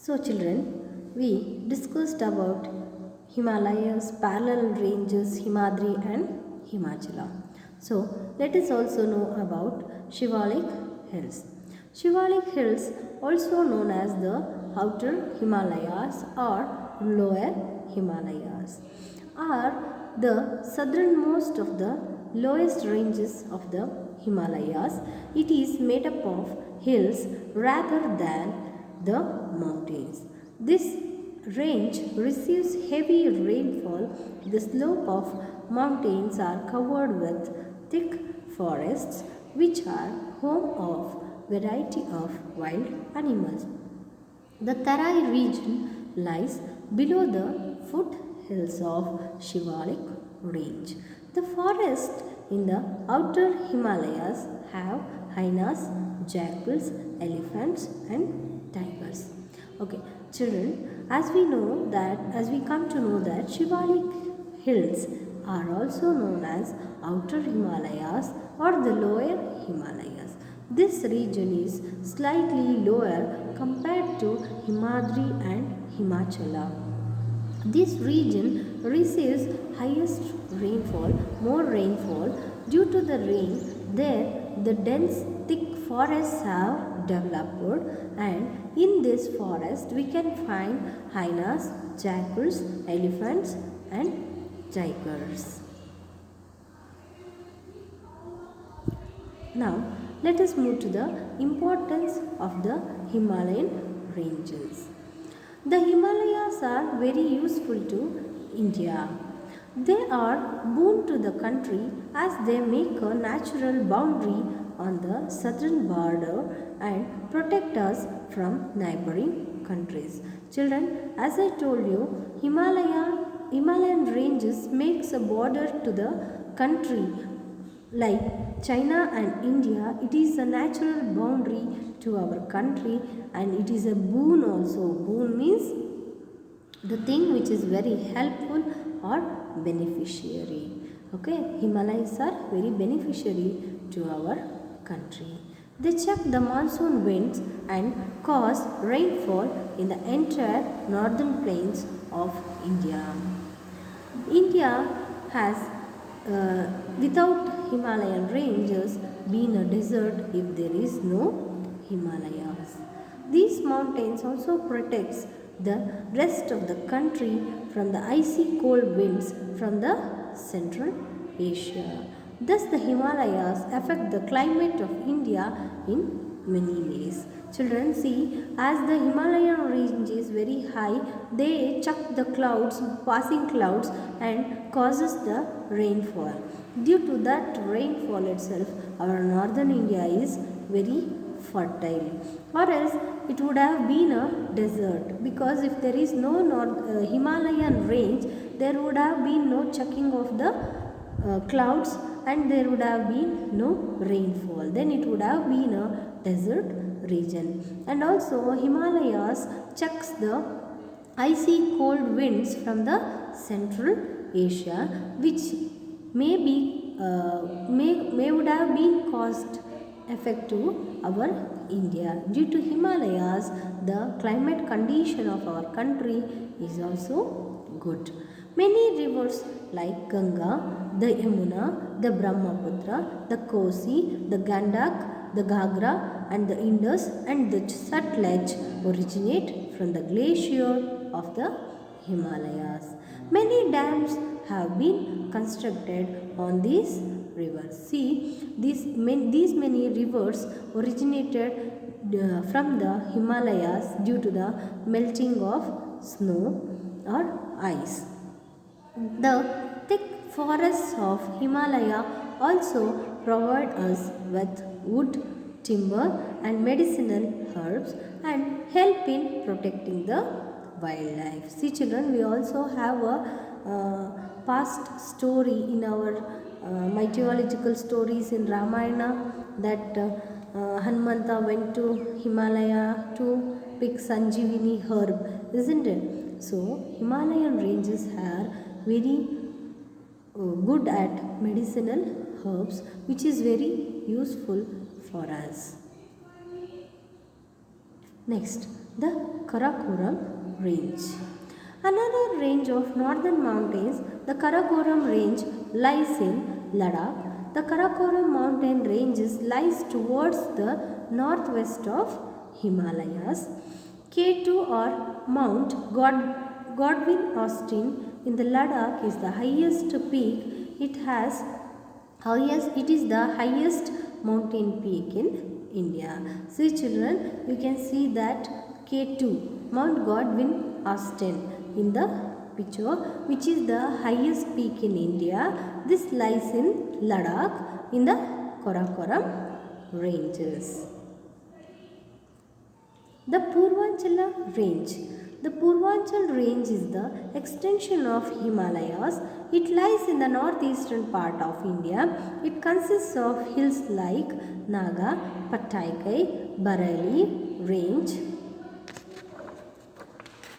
So children, we discussed about Himalayas, parallel ranges, Himadri and Himachala. So let us also know about Shivalik Hills. Shivalik Hills, also known as the Outer Himalayas or Lower Himalayas, are the southernmost of the lowest ranges of the Himalayas. It is made up of hills rather than the mountains. This range receives heavy rainfall. The slope of mountains are covered with thick forests which are home of variety of wild animals. The Tarai region lies below the foothills of Shivalik range. The forests in the outer Himalayas have hyenas, jackals, elephants and tigers. Okay, children, as we come to know that Shivalik hills are also known as outer Himalayas or the lower Himalayas. This region is slightly lower compared to Himadri and Himachala. This region receives highest rainfall, more rainfall due to the rain. There, the dense thick forests have developed, and in this forest we can find hyenas, jackals, elephants, and tigers. Now, let us move to the importance of the Himalayan ranges. The Himalayas are very useful to India. They are boon to the country as they make a natural boundary on the southern border and protect us from neighboring countries. Children, as I told you, Himalayan ranges makes a border to the country like China and India. It is a natural boundary to our country and it is a boon also. Boon means the thing which is very helpful or beneficiary. Okay, Himalayas are very beneficiary to our country. They check the monsoon winds and cause rainfall in the entire northern plains of India. India has without Himalayan ranges been a desert if there is no Himalayas. These mountains also protects the rest of the country from the icy cold winds from the Central Asia. Thus the Himalayas affect the climate of India in many ways. Children, see, as the Himalayan range is very high, they chuck the clouds, passing clouds, and causes the rainfall. Due to that rainfall itself, our northern India is very fertile, or else it would have been a desert, because if there is no Himalayan range, there would have been no chucking of the clouds and there would have been no rainfall. Then it would have been a desert region. And also Himalayas chucks the icy cold winds from the Central Asia, which may would have been caused effect to our India. Due to Himalayas, the climate condition of our country is also good. Many rivers like Ganga, the Yamuna, the Brahmaputra, the Kosi, the Gandak, the Ghagra and the Indus and the Sutlej originate from the glacier of the Himalayas. Many dams have been constructed on these rivers. See, these many rivers originated from the Himalayas due to the melting of snow or ice. The thick forests of Himalaya also provide us with wood, timber and medicinal herbs and help in protecting the wildlife. See children, we also have a past story in our mythological stories in Ramayana that Hanumanta went to Himalaya to pick Sanjeevani herb, isn't it? So Himalayan ranges are very good at medicinal herbs, which is very useful for us. Next, the Karakoram Range. Another range of northern mountains, the Karakoram Range lies in Ladakh. The Karakoram mountain ranges lies towards the northwest of Himalayas. K2 or Mount Godwin Austen in the Ladakh is the highest peak. It is the highest mountain peak in India. See children, you can see that K2, Mount Godwin Austen in the picture, which is the highest peak in India. This lies in Ladakh in the Karakoram ranges. The Purvanchala range. The Purvanchal range is the extension of Himalayas. It lies in the northeastern part of India. It consists of hills like Naga, Pataikai, Bareilly range,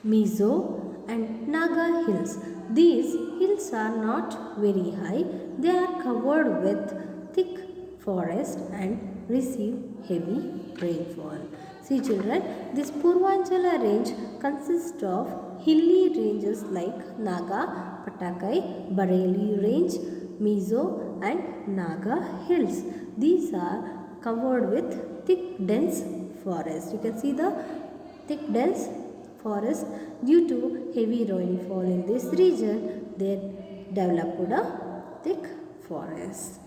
Mizo and Naga hills. These hills are not very high. They are covered with thick forest and receive heavy rainfall. See children, this Purvanchala range consists of hilly ranges like Naga, Patakai, Bareilly range, Mizo and Naga hills. These are covered with thick dense forest. You can see the thick dense forest. Due to heavy rainfall in this region, they developed a thick forest.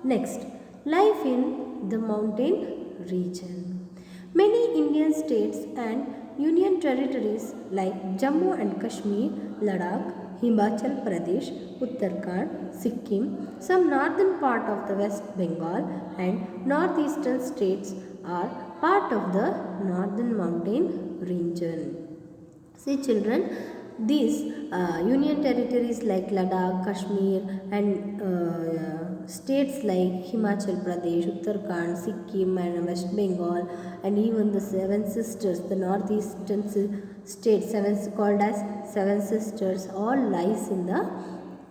Next, life in the mountain region. Many Indian states and union territories like Jammu and Kashmir, Ladakh, Himachal Pradesh, Uttarakhand, Sikkim, some northern part of the West Bengal and northeastern states are part of the northern mountain region. See children, these union territories like Ladakh, Kashmir and states like Himachal Pradesh, Uttarakhand, Sikkim and West Bengal and even the Seven Sisters, the northeastern states called as Seven Sisters, all lies in the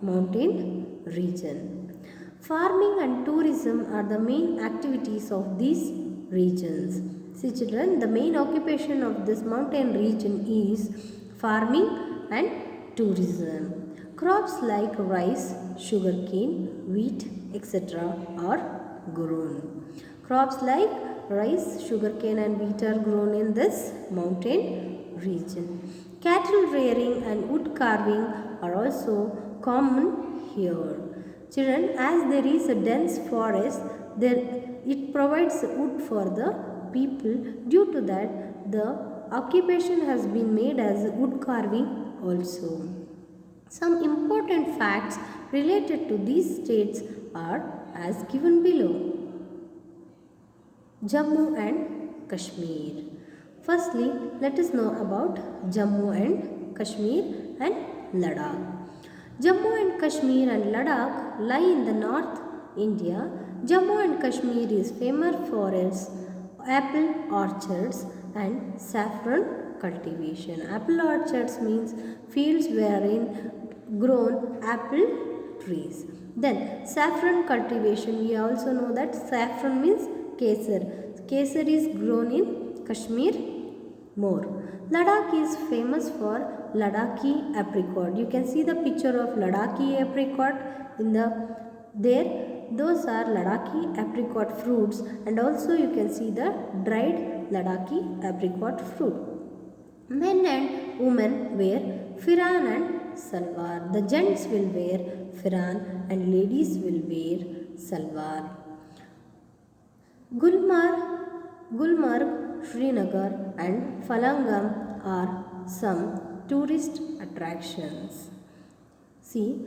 mountain region. Farming and tourism are the main activities of these regions. See children, the main occupation of this mountain region is farming and tourism. Crops like rice, sugarcane, wheat, etc. are grown. Crops like rice, sugarcane and wheat are grown in this mountain region. Cattle rearing and wood carving are also common here. Children, as there is a dense forest, it provides wood for the people. Due to that, the occupation has been made as wood carving also. Some important facts related to these states are as given below. Jammu and Kashmir. Firstly, let us know about Jammu and Kashmir and Ladakh. Jammu and Kashmir and Ladakh lie in the North India. Jammu and Kashmir is famous for its apple orchards and saffron cultivation. Apple orchards means fields wherein grown apple trees. Then saffron cultivation, we also know that saffron means kesar. Kesar is grown in Kashmir more. Ladakh is famous for Ladakhi apricot. You can see the picture of Ladakhi apricot in the there. Those are Ladakhi apricot fruits and also you can see the dried Ladakhi apricot fruit. Men and women wear firan and salwar. The gents will wear firan and ladies will wear salwar. Gulmarg, Srinagar and Falangam are some tourist attractions. See,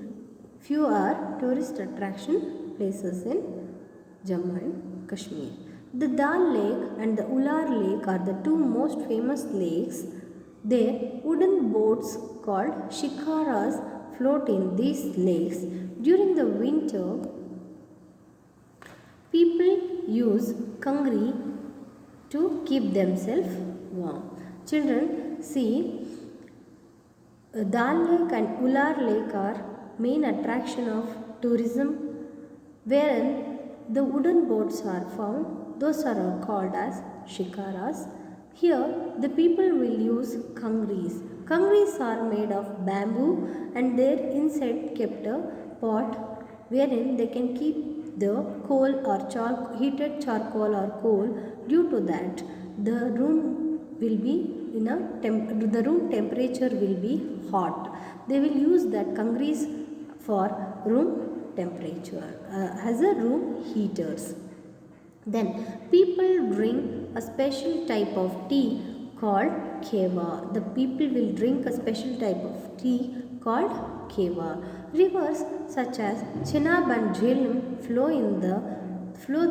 few are tourist attraction places in Jammu and Kashmir. The Dal Lake and the Ular Lake are the two most famous lakes. There, wooden boats called shikaras float in these lakes. During the winter, people use kangri to keep themselves warm. Children, see, Dal Lake and Ular Lake are main attraction of tourism, wherein the wooden boats are found those are called as shikaras. Here, the people will use kangris. Kangris are made of bamboo and their inside kept a pot wherein they can keep the coal or heated charcoal or coal. Due to that, the room will be the room temperature will be hot. They will use that kangris for room temperature as a room heaters. Then people drink a special type of tea called kewa. The people will drink a special type of tea called kewa. Rivers such as Chenab and Jhelum flow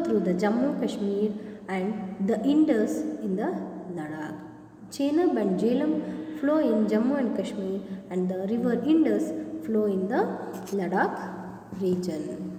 through the Jammu Kashmir and the Indus in the Ladakh. Chenab and Jhelum flow in Jammu and Kashmir and the river Indus flow in the Ladakh region.